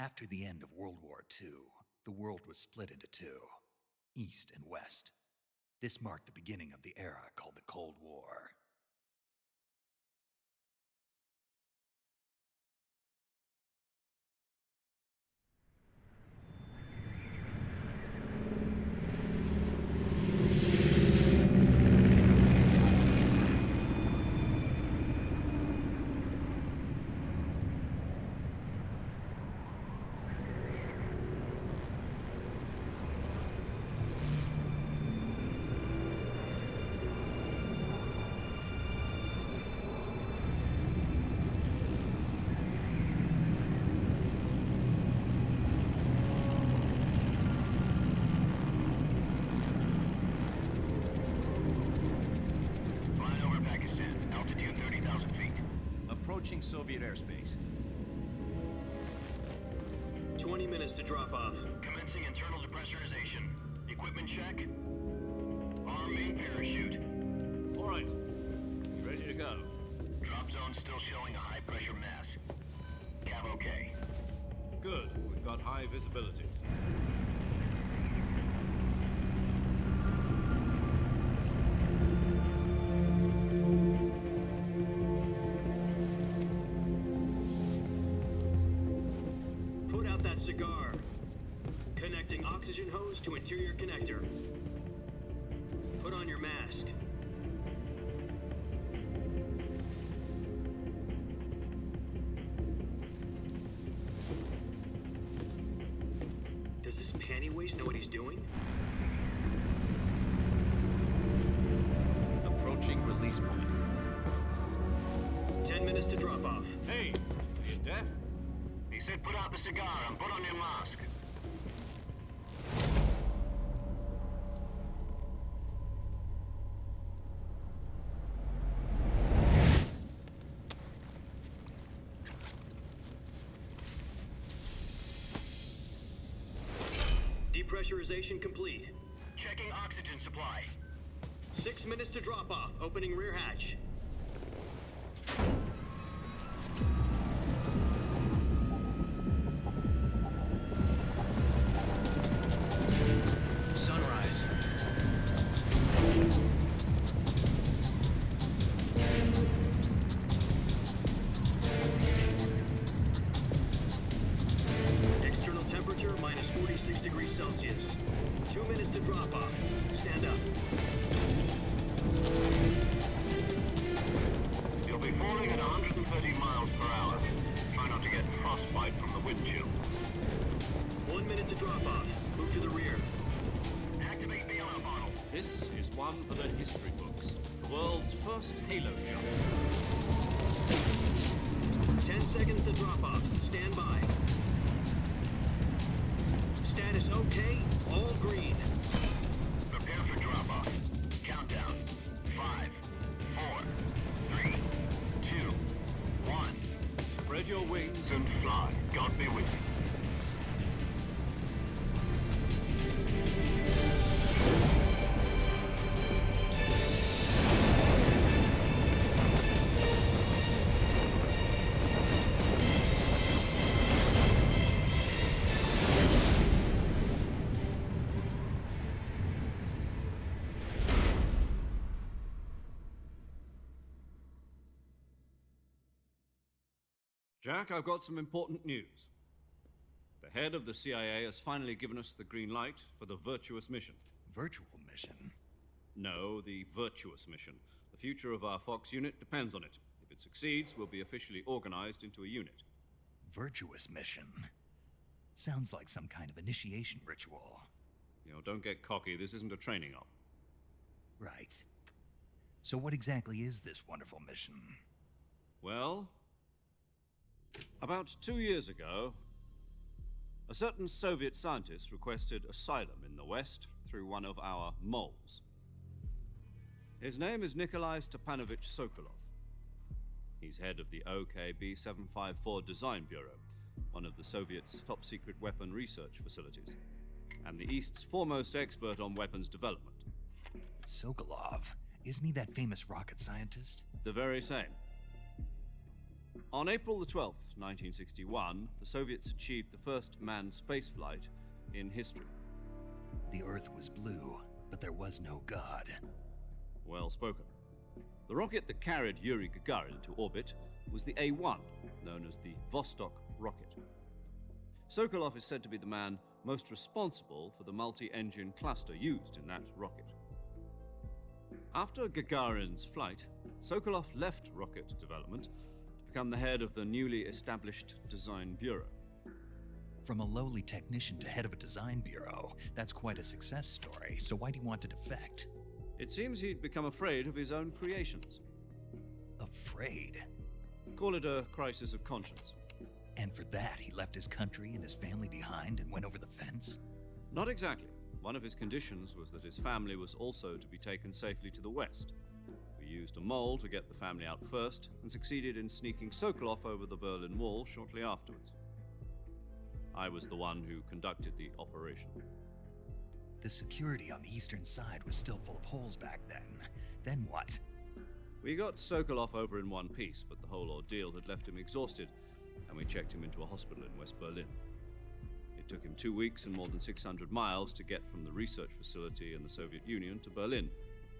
After the end of World War II, the world was split into two, East and West. This marked the beginning of the era called the Cold War. Approaching Soviet airspace. 20 minutes to drop off. Commencing internal depressurization. Equipment check. Arm main parachute. All right. Ready to go. Drop zone still showing a high pressure mass. Cav okay. Good. We've got high visibility. Cigar. Connecting oxygen hose to interior connector. Put on your mask. Does this pantywaist know what he's doing? Approaching release point. 10 minutes to drop off. Hey, are you deaf? He said put out the cigar and put on your mask. Depressurization complete. Checking oxygen supply. 6 minutes to drop off. Opening rear hatch. Celsius. 2 minutes to drop off. Stand up. You'll be falling at 130 miles per hour. Try not to get frostbite from the wind chill. 1 minute to drop off. Move to the rear. Activate the yellow bottle. This is one for the history books. The world's first halo jump. 10 seconds to drop off. Stand by. Status okay, all green. Prepare for drop-off. Countdown. 5, 4, 3, 2, 1. Spread your wings And fly. God be with you. Jack, I've got some important news. The head of the CIA has finally given us the green light for the Virtuous mission. Virtual mission? No, the Virtuous mission. The future of our Fox unit depends on it. If it succeeds, we'll be officially organized into a unit. Virtuous mission? Sounds like some kind of initiation ritual. You know, don't get cocky. This isn't a training op. Right. So what exactly is this wonderful mission? Well, about 2 years ago, a certain Soviet scientist requested asylum in the West through one of our moles. His name is Nikolai Stepanovich Sokolov. He's head of the OKB-754 Design Bureau, one of the Soviets' top-secret weapon research facilities, and the East's foremost expert on weapons development. Sokolov? Isn't he that famous rocket scientist? The very same. On April the 12th, 1961, the Soviets achieved the first manned spaceflight in history. The Earth was blue, but there was no God. Well spoken. The rocket that carried Yuri Gagarin into orbit was the A-1, known as the Vostok rocket. Sokolov is said to be the man most responsible for the multi-engine cluster used in that rocket. After Gagarin's flight, Sokolov left rocket development to become the head of the newly established Design Bureau. From a lowly technician to head of a design bureau, that's quite a success story, so why do you want to defect? It seems he'd become afraid of his own creations. Afraid? Call it a crisis of conscience. And for that, he left his country and his family behind and went over the fence? Not exactly. One of his conditions was that his family was also to be taken safely to the west. We used a mole to get the family out first and succeeded in sneaking Sokolov over the Berlin Wall shortly afterwards. I was the one who conducted the operation. The security on the eastern side was still full of holes back then. Then what? We got Sokolov over in one piece, but the whole ordeal had left him exhausted, and we checked him into a hospital in West Berlin. It took him 2 weeks and more than 600 miles to get from the research facility in the Soviet Union to Berlin.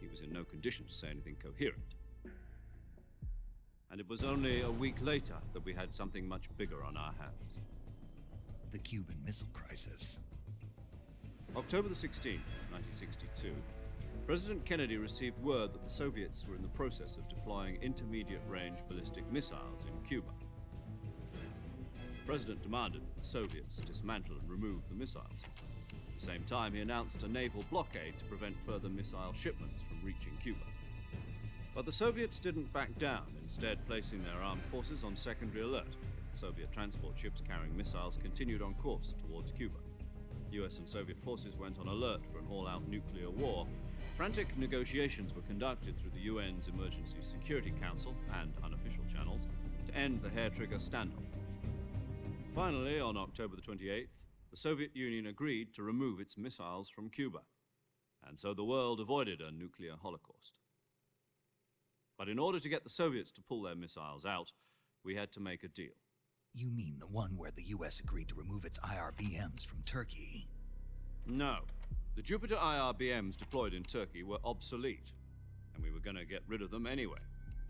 He was in no condition to say anything coherent. And it was only a week later that we had something much bigger on our hands. The Cuban Missile Crisis. October the 16th, 1962, President Kennedy received word that the Soviets were in the process of deploying intermediate-range ballistic missiles in Cuba. The President demanded that the Soviets dismantle and remove the missiles. At the same time, he announced a naval blockade to prevent further missile shipments from reaching Cuba. But the Soviets didn't back down, instead placing their armed forces on secondary alert. Soviet transport ships carrying missiles continued on course towards Cuba. US and Soviet forces went on alert for an all-out nuclear war. Frantic negotiations were conducted through the UN's Emergency Security Council and unofficial channels to end the hair-trigger standoff. Finally, on October the 28th, the Soviet Union agreed to remove its missiles from Cuba, and so the world avoided a nuclear holocaust. But in order to get the Soviets to pull their missiles out, we had to make a deal. You mean the one where the US agreed to remove its IRBMs from Turkey? No. The Jupiter IRBMs deployed in Turkey were obsolete, and we were going to get rid of them anyway.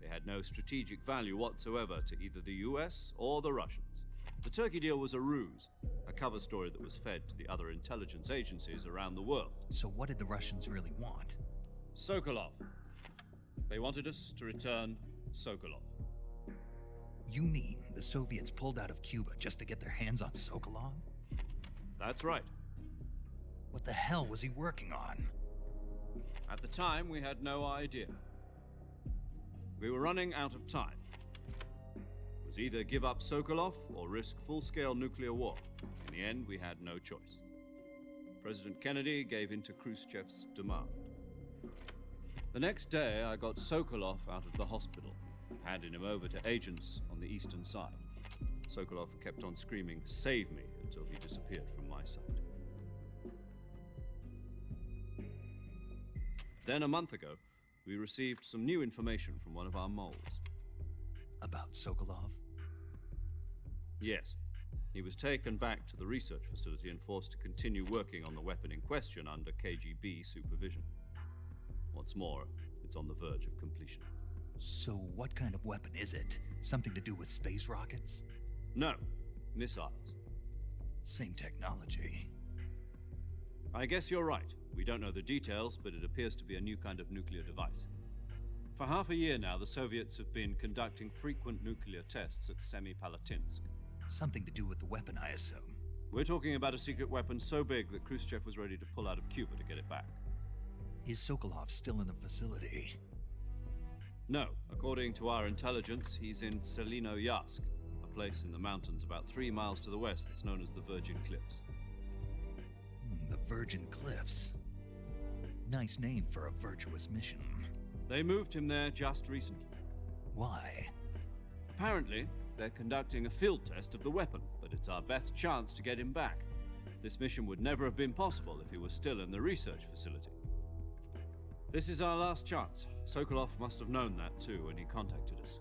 They had no strategic value whatsoever to either the US or the Russians. The Turkey deal was a ruse, a cover story that was fed to the other intelligence agencies around the world. So what did the Russians really want? Sokolov. They wanted us to return Sokolov. You mean the Soviets pulled out of Cuba just to get their hands on Sokolov? That's right. What the hell was he working on? At the time, we had no idea. We were running out of time. It was either give up Sokolov or risk full-scale nuclear war. In the end, we had no choice. President Kennedy gave in to Khrushchev's demand. The next day, I got Sokolov out of the hospital, handing him over to agents on the eastern side. Sokolov kept on screaming, "Save me," until he disappeared from my sight. Then a month ago, we received some new information from one of our moles. About Sokolov? Yes. He was taken back to the research facility and forced to continue working on the weapon in question under KGB supervision. What's more, it's on the verge of completion. So what kind of weapon is it? Something to do with space rockets? No, missiles. Same technology. I guess you're right. We don't know the details, but it appears to be a new kind of nuclear device. For half a year now, the Soviets have been conducting frequent nuclear tests at Semipalatinsk. Something to do with the weapon, I assume. We're talking about a secret weapon so big that Khrushchev was ready to pull out of Cuba to get it back. Is Sokolov still in the facility? No. According to our intelligence, he's in Selinoyarsk, a place in the mountains about 3 miles to the west that's known as the Virgin Cliffs. The Virgin Cliffs. Nice name for a virtuous mission. They moved him there just recently. Why? Apparently, they're conducting a field test of the weapon, but it's our best chance to get him back. This mission would never have been possible if he was still in the research facility. This is our last chance. Sokolov must have known that too when he contacted us.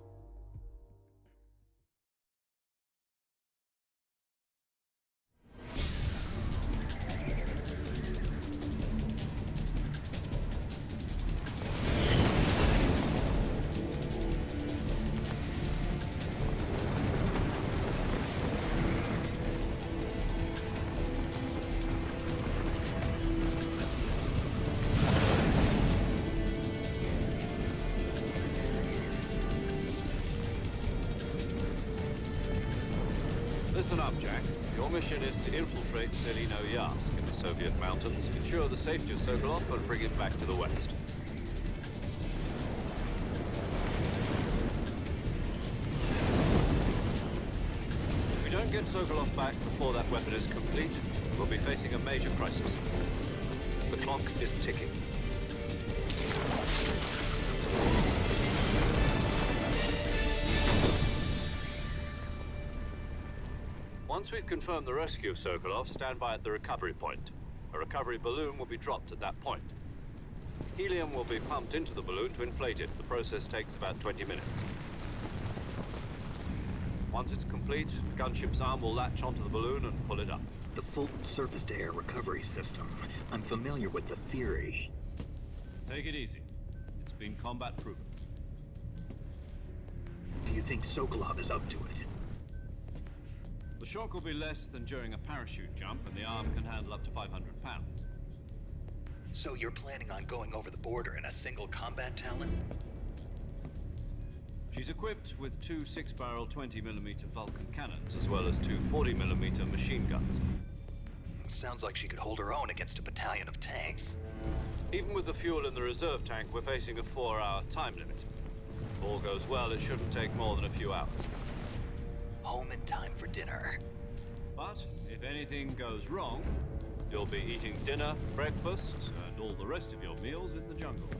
Listen up, Jack. Your mission is to infiltrate Selino-Yarsk in the Soviet mountains, ensure the safety of Sokolov, and bring it back to the West. If we don't get Sokolov back before that weapon is complete, we'll be facing a major crisis. The clock is ticking. Once we've confirmed the rescue of Sokolov, stand by at the recovery point. A recovery balloon will be dropped at that point. Helium will be pumped into the balloon to inflate it. The process takes about 20 minutes. Once it's complete, the gunship's arm will latch onto the balloon and pull it up. The Fulton surface-to-air recovery system. I'm familiar with the theory. Take it easy. It's been combat-proven. Do you think Sokolov is up to it? The shock will be less than during a parachute jump, and the arm can handle up to 500 pounds. So you're planning on going over the border in a single combat Talon? She's equipped with two 6-barrel 20mm Vulcan cannons, as well as two 40mm machine guns. Sounds like she could hold her own against a battalion of tanks. Even with the fuel in the reserve tank, we're facing a 4-hour time limit. If all goes well, it shouldn't take more than a few hours. Home in time for dinner. But if anything goes wrong, you'll be eating dinner, breakfast, and all the rest of your meals in the jungle.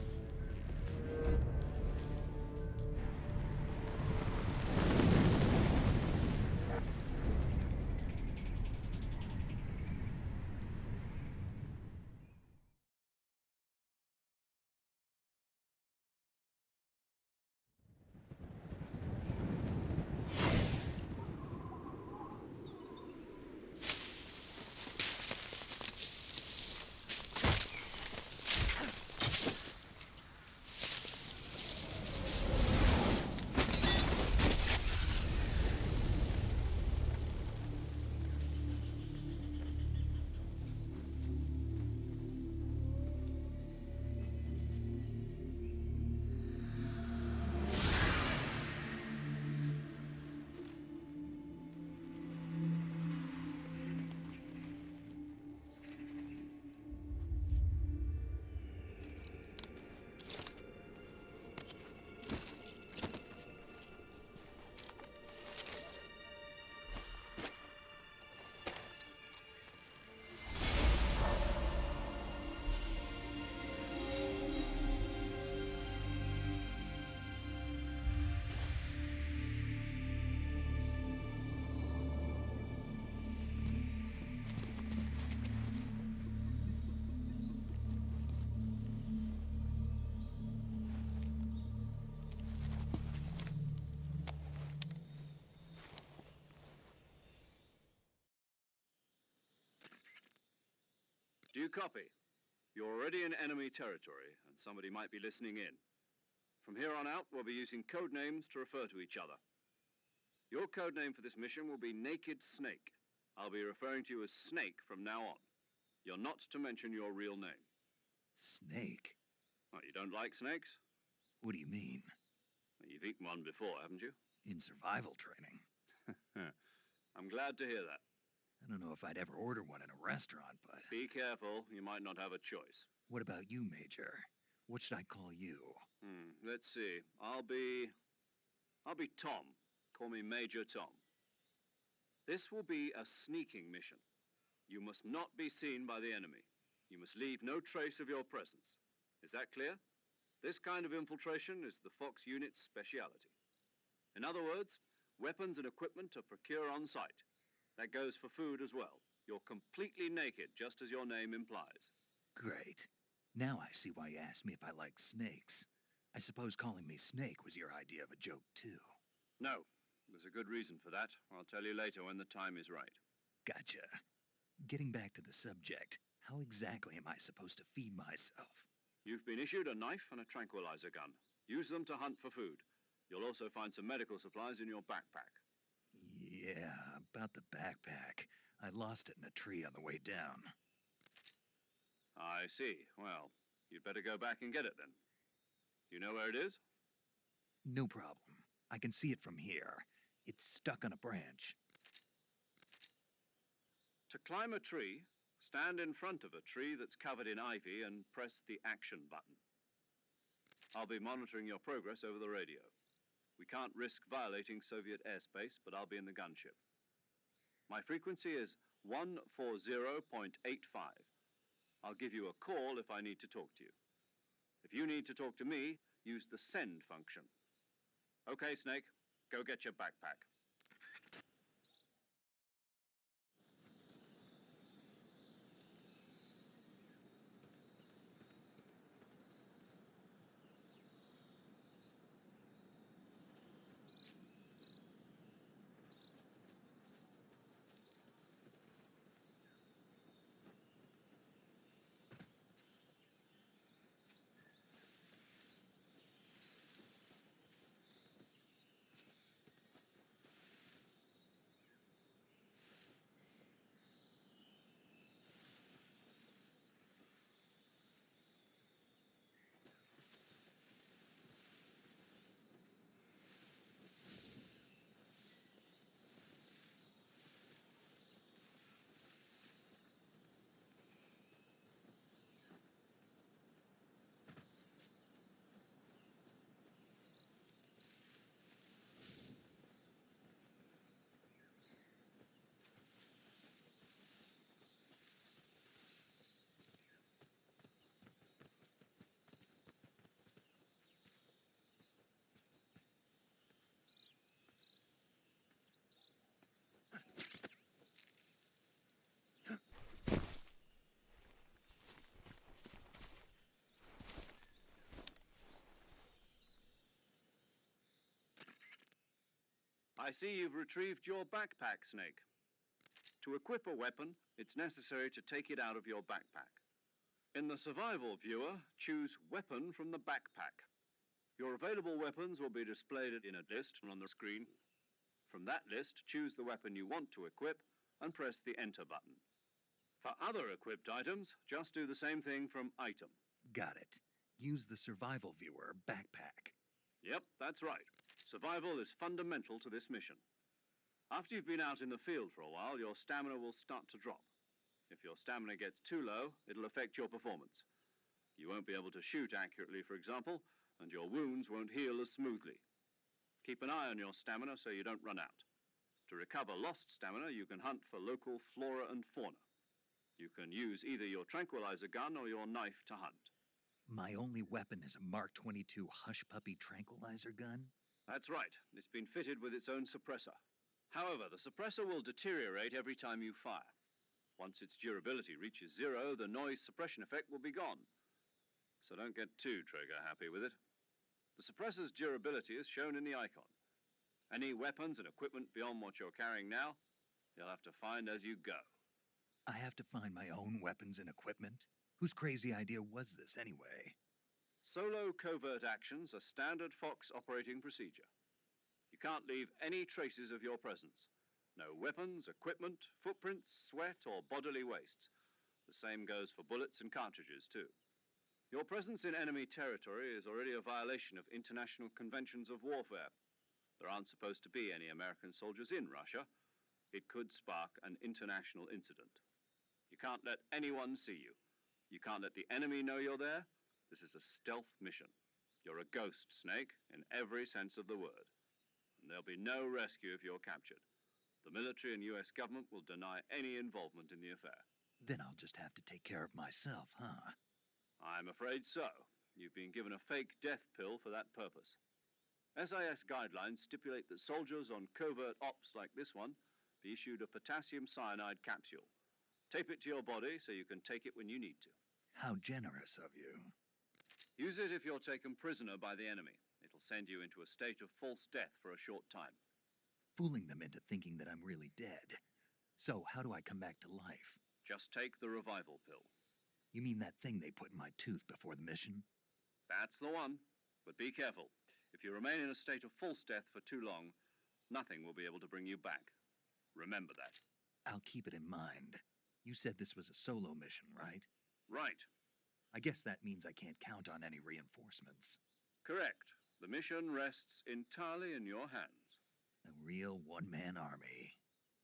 Do you copy? You're already in enemy territory, and somebody might be listening in. From here on out, we'll be using code names to refer to each other. Your code name for this mission will be Naked Snake. I'll be referring to you as Snake from now on. You're not to mention your real name. Snake? Oh, you don't like snakes? What do you mean? Well, you've eaten one before, haven't you? In survival training. I'm glad to hear that. I don't know if I'd ever order one in a restaurant, but... Be careful, you might not have a choice. What about you, Major? What should I call you? Let's see. I'll be Tom. Call me Major Tom. This will be a sneaking mission. You must not be seen by the enemy. You must leave no trace of your presence. Is that clear? This kind of infiltration is the Fox unit's speciality. In other words, weapons and equipment are procured on site. That goes for food as well. You're completely naked, just as your name implies. Great. Now I see why you asked me if I like snakes. I suppose calling me Snake was your idea of a joke, too. No, there's a good reason for that. I'll tell you later when the time is right. Gotcha. Getting back to the subject, how exactly am I supposed to feed myself? You've been issued a knife and a tranquilizer gun. Use them to hunt for food. You'll also find some medical supplies in your backpack. Yeah, about the backpack. I lost it in a tree on the way down. I see. Well, you'd better go back and get it then. You know where it is? No problem. I can see it from here. It's stuck on a branch. To climb a tree, stand in front of a tree that's covered in ivy and press the action button. I'll be monitoring your progress over the radio. We can't risk violating Soviet airspace, but I'll be in the gunship. My frequency is 140.85. I'll give you a call if I need to talk to you. If you need to talk to me, use the send function. Okay, Snake, go get your backpack. I see you've retrieved your backpack, Snake. To equip a weapon, it's necessary to take it out of your backpack. In the survival viewer, choose Weapon from the backpack. Your available weapons will be displayed in a list on the screen. From that list, choose the weapon you want to equip and press the Enter button. For other equipped items, just do the same thing from Item. Got it. Use the survival viewer backpack. Yep, that's right. Survival is fundamental to this mission. After you've been out in the field for a while, your stamina will start to drop. If your stamina gets too low, it'll affect your performance. You won't be able to shoot accurately, for example, and your wounds won't heal as smoothly. Keep an eye on your stamina so you don't run out. To recover lost stamina, you can hunt for local flora and fauna. You can use either your tranquilizer gun or your knife to hunt. My only weapon is a Mark 22 Hush Puppy tranquilizer gun? That's right. It's been fitted with its own suppressor. However, the suppressor will deteriorate every time you fire. Once its durability reaches 0, the noise suppression effect will be gone. So don't get too trigger-happy with it. The suppressor's durability is shown in the icon. Any weapons and equipment beyond what you're carrying now, you'll have to find as you go. I have to find my own weapons and equipment? Whose crazy idea was this anyway? Solo covert actions are standard Fox operating procedure. You can't leave any traces of your presence. No weapons, equipment, footprints, sweat, or bodily waste. The same goes for bullets and cartridges, too. Your presence in enemy territory is already a violation of international conventions of warfare. There aren't supposed to be any American soldiers in Russia. It could spark an international incident. You can't let anyone see you. You can't let the enemy know you're there. This is a stealth mission. You're a ghost, Snake, in every sense of the word. And there'll be no rescue if you're captured. The military and US government will deny any involvement in the affair. Then I'll just have to take care of myself, huh? I'm afraid so. You've been given a fake death pill for that purpose. SIS guidelines stipulate that soldiers on covert ops like this one be issued a potassium cyanide capsule. Tape it to your body so you can take it when you need to. How generous of you. Use it if you're taken prisoner by the enemy. It'll send you into a state of false death for a short time. Fooling them into thinking that I'm really dead. So how do I come back to life? Just take the revival pill. You mean that thing they put in my tooth before the mission? That's the one. But be careful. If you remain in a state of false death for too long, nothing will be able to bring you back. Remember that. I'll keep it in mind. You said this was a solo mission, right? Right. I guess that means I can't count on any reinforcements. Correct. The mission rests entirely in your hands. A real one-man army.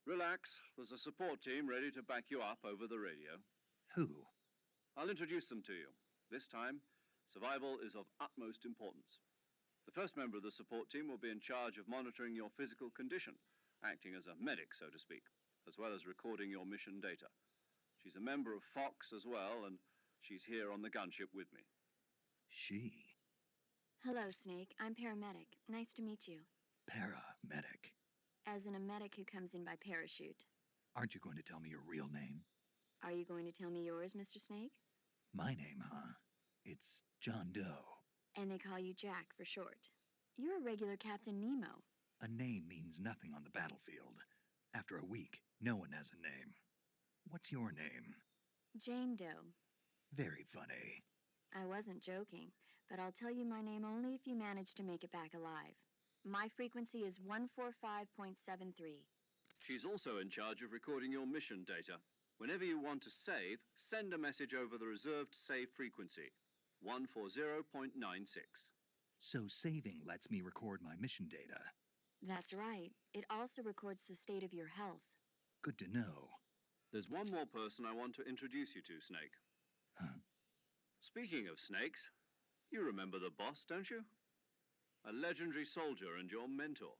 Relax. There's a support team ready to back you up over the radio. Who? I'll introduce them to you. This time, survival is of utmost importance. The first member of the support team will be in charge of monitoring your physical condition, acting as a medic, so to speak, as well as recording your mission data. She's a member of Fox as well, and she's here on the gunship with me. She. Hello, Snake. I'm paramedic. Nice to meet you. Paramedic. As in a medic who comes in by parachute. Aren't you going to tell me your real name? Are you going to tell me yours, Mr. Snake? My name, huh? It's John Doe. And they call you Jack for short. You're a regular Captain Nemo. A name means nothing on the battlefield. After a week, no one has a name. What's your name? Jane Doe. Very funny. I wasn't joking, but I'll tell you my name only if you manage to make it back alive. My frequency is 145.73. She's also in charge of recording your mission data. Whenever you want to save, send a message over the reserved save frequency, 140.96. So saving lets me record my mission data. That's right. It also records the state of your health. Good to know. There's one more person I want to introduce you to, Snake. Huh? Speaking of snakes, you remember the boss, don't you? A legendary soldier and your mentor.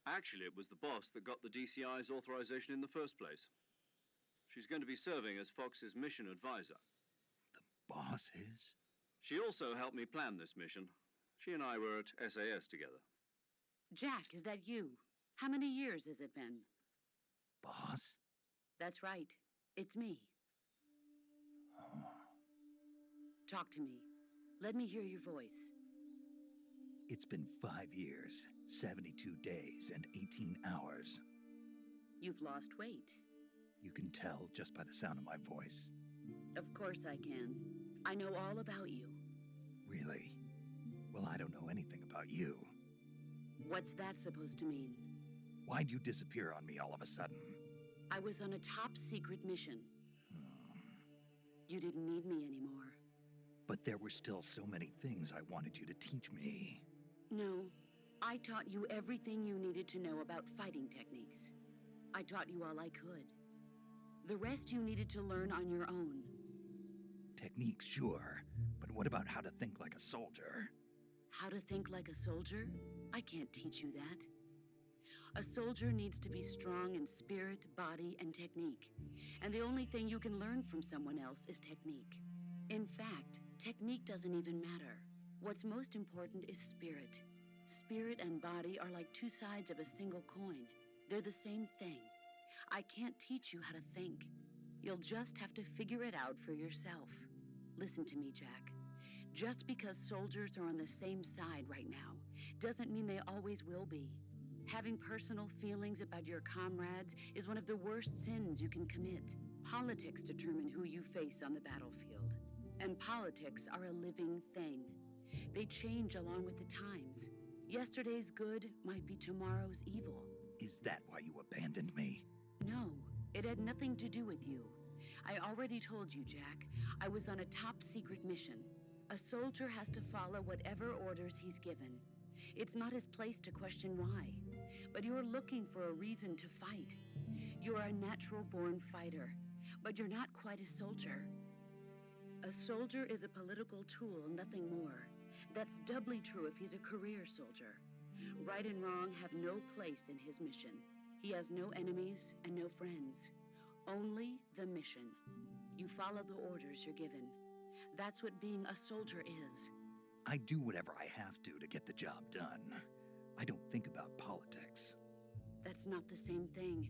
Actually, it was the boss that got the DCI's authorization in the first place. She's going to be serving as Fox's mission advisor. The boss is? She also helped me plan this mission. She and I were at SAS together. Jack, is that you? How many years has it been? Boss? That's right. It's me. Oh. Talk to me. Let me hear your voice. It's been 5 years, 72 days, and 18 hours. You've lost weight. You can tell just by the sound of my voice. Of course I can. I know all about you. Really? Well, I don't know anything about you. What's that supposed to mean? Why'd you disappear on me all of a sudden? I was on a top secret mission. Hmm. You didn't need me anymore. But there were still so many things I wanted you to teach me. No, I taught you everything you needed to know about fighting techniques. I taught you all I could. The rest you needed to learn on your own. Techniques, sure. But what about how to think like a soldier? How to think like a soldier? I can't teach you that. A soldier needs to be strong in spirit, body, and technique. And the only thing you can learn from someone else is technique. In fact, technique doesn't even matter. What's most important is spirit. Spirit and body are like two sides of a single coin. They're the same thing. I can't teach you how to think. You'll just have to figure it out for yourself. Listen to me, Jack. Just because soldiers are on the same side right now doesn't mean they always will be. Having personal feelings about your comrades is one of the worst sins you can commit. Politics determine who you face on the battlefield. And politics are a living thing. They change along with the times. Yesterday's good might be tomorrow's evil. Is that why you abandoned me? No, it had nothing to do with you. I already told you, Jack. I was on a top secret mission. A soldier has to follow whatever orders he's given. It's not his place to question why. But you're looking for a reason to fight. You're a natural-born fighter, but you're not quite a soldier. A soldier is a political tool, nothing more. That's doubly true if he's a career soldier. Right and wrong have no place in his mission. He has no enemies and no friends. Only the mission. You follow the orders you're given. That's what being a soldier is. I do whatever I have to get the job done. I don't think about politics. That's not the same thing.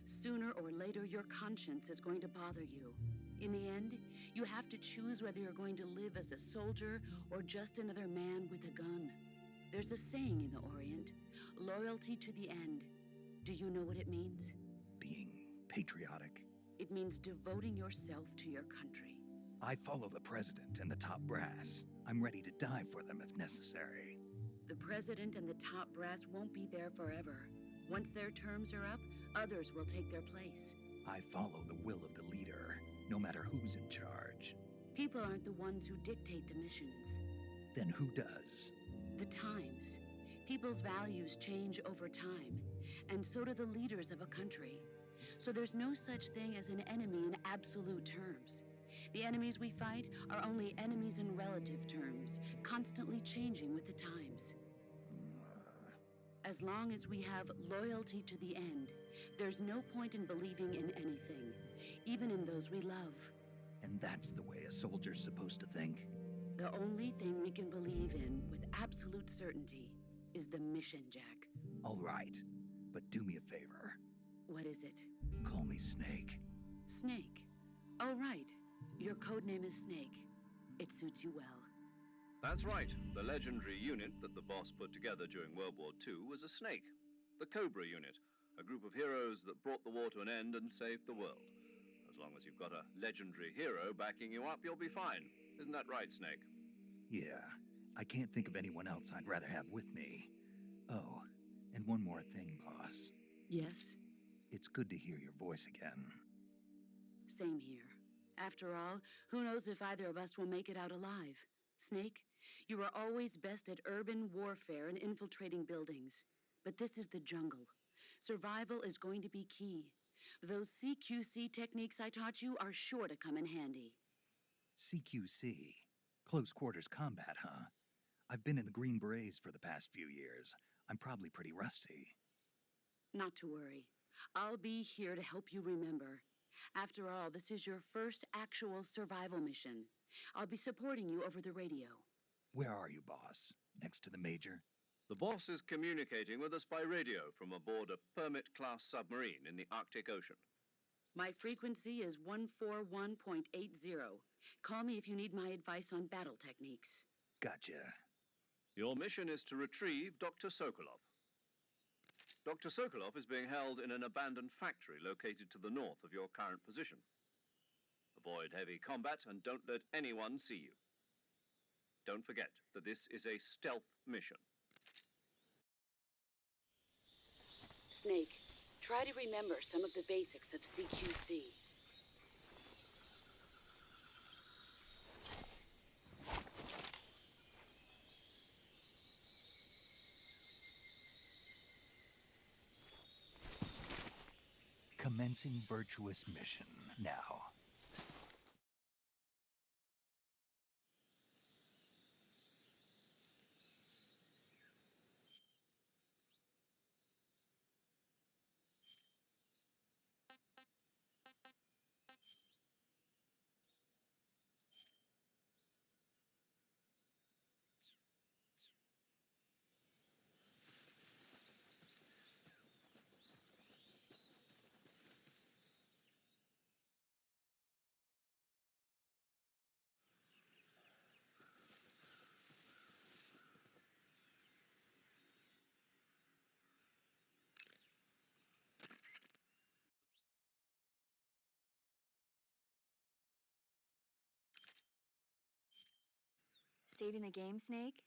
Sooner or later, your conscience is going to bother you. In the end, you have to choose whether you're going to live as a soldier or just another man with a gun. There's a saying in the Orient, loyalty to the end. Do you know what it means? Being patriotic. It means devoting yourself to your country. I follow the president and the top brass. I'm ready to die for them if necessary. The president and the top brass won't be there forever. Once their terms are up, others will take their place. I follow the will of the leader, no matter who's in charge. People aren't the ones who dictate the missions. Then who does? The times. People's values change over time, and so do the leaders of a country. So there's no such thing as an enemy in absolute terms. The enemies we fight are only enemies in relative terms, constantly changing with the times. As long as we have loyalty to the end, there's no point in believing in anything, even in those we love. And that's the way a soldier's supposed to think? The only thing we can believe in with absolute certainty is the mission, Jack. All right, but do me a favor. What is it? Call me Snake. Snake. Oh, right. Your code name is Snake. It suits you well. That's right. The legendary unit that the boss put together during World War II was a snake. The Cobra unit, a group of heroes that brought the war to an end and saved the world. As long as you've got a legendary hero backing you up, you'll be fine. Isn't that right, Snake? Yeah, I can't think of anyone else I'd rather have with me. Oh, and one more thing, boss. Yes? It's good to hear your voice again. Same here. After all, who knows if either of us will make it out alive? Snake, you were always best at urban warfare and infiltrating buildings. But this is the jungle. Survival is going to be key. Those CQC techniques I taught you are sure to come in handy. CQC? Close quarters combat, huh? I've been in the Green Berets for the past few years. I'm probably pretty rusty. Not to worry. I'll be here to help you remember. After all, this is your first actual survival mission. I'll be supporting you over the radio. Where are you, boss? Next to the Major? The boss is communicating with us by radio from aboard a Permit-class submarine in the Arctic Ocean. My frequency is 141.80. Call me if you need my advice on battle techniques. Gotcha. Your mission is to retrieve Dr. Sokolov. Dr. Sokolov is being held in an abandoned factory located to the north of your current position. Avoid heavy combat and don't let anyone see you. Don't forget that this is a stealth mission. Snake, try to remember some of the basics of CQC. Commencing virtuous mission now. Saving the game, Snake?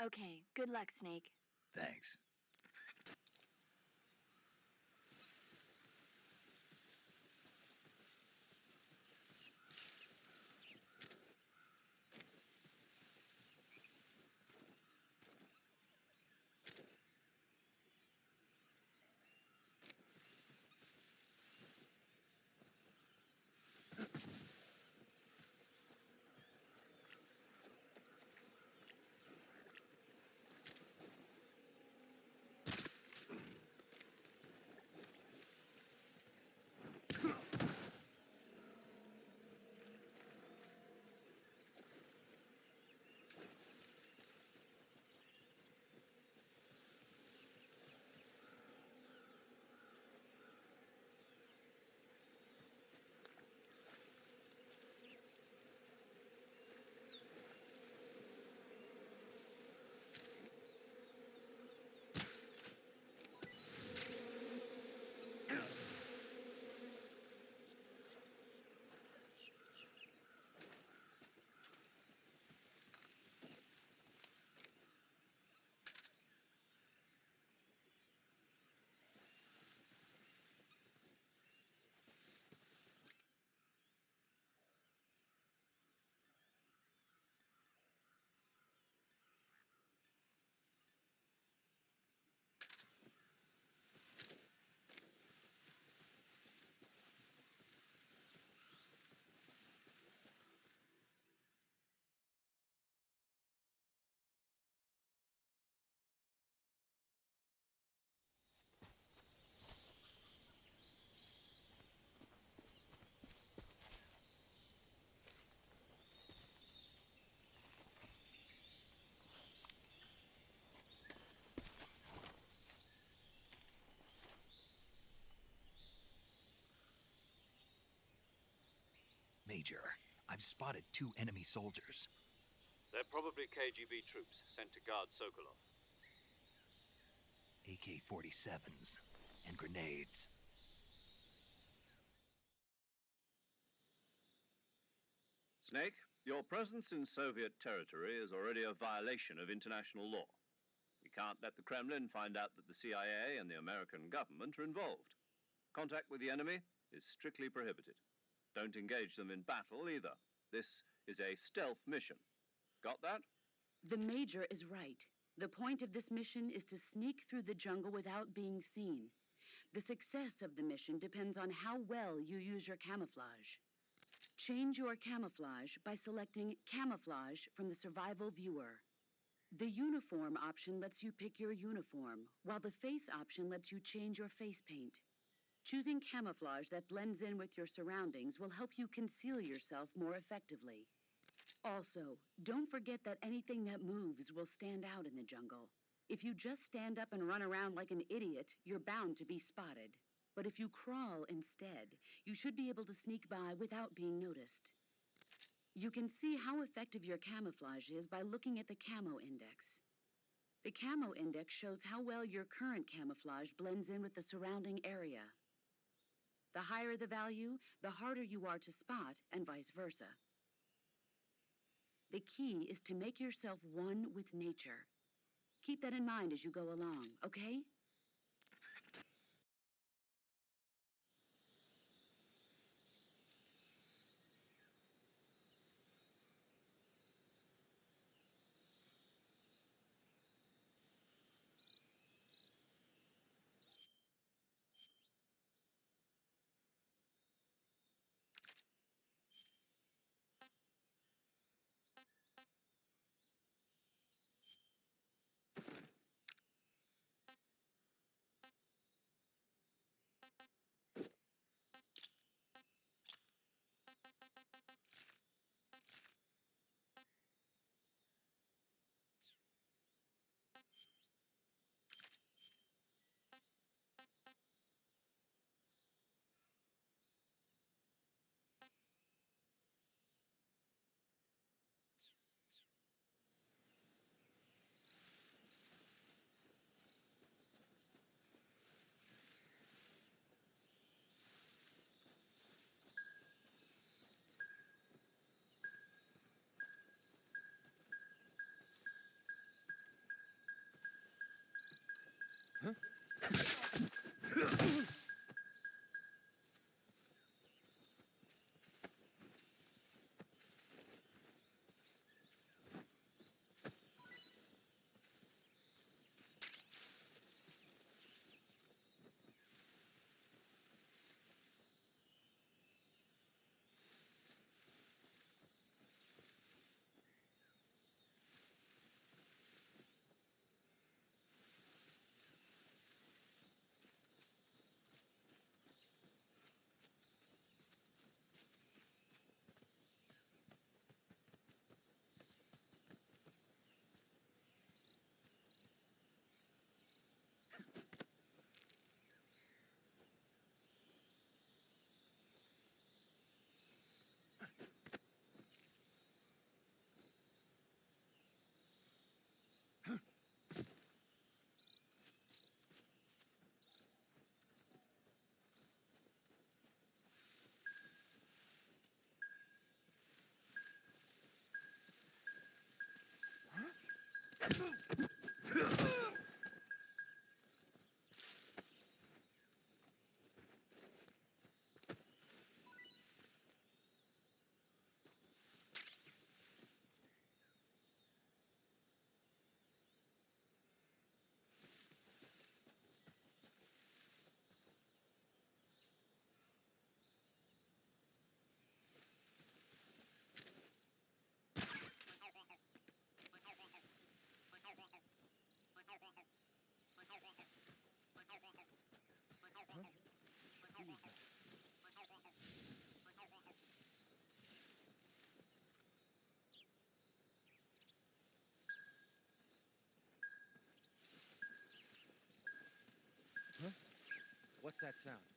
Okay, good luck, Snake. Thanks. Major. I've spotted 2 enemy soldiers. They're probably KGB troops sent to guard Sokolov. AK-47s and grenades. Snake, your presence in Soviet territory is already a violation of international law. We can't let the Kremlin find out that the CIA and the American government are involved. Contact with the enemy is strictly prohibited. Don't engage them in battle either. This is a stealth mission. Got that? The Major is right. The point of this mission is to sneak through the jungle without being seen. The success of the mission depends on how well you use your camouflage. Change your camouflage by selecting Camouflage from the Survival Viewer. The Uniform option lets you pick your uniform, while the Face option lets you change your face paint. Choosing camouflage that blends in with your surroundings will help you conceal yourself more effectively. Also, don't forget that anything that moves will stand out in the jungle. If you just stand up and run around like an idiot, you're bound to be spotted. But if you crawl instead, you should be able to sneak by without being noticed. You can see how effective your camouflage is by looking at the Camo Index. The Camo Index shows how well your current camouflage blends in with the surrounding area. The higher the value, the harder you are to spot, and vice versa. The key is to make yourself one with nature. Keep that in mind as you go along, okay? What's that sound?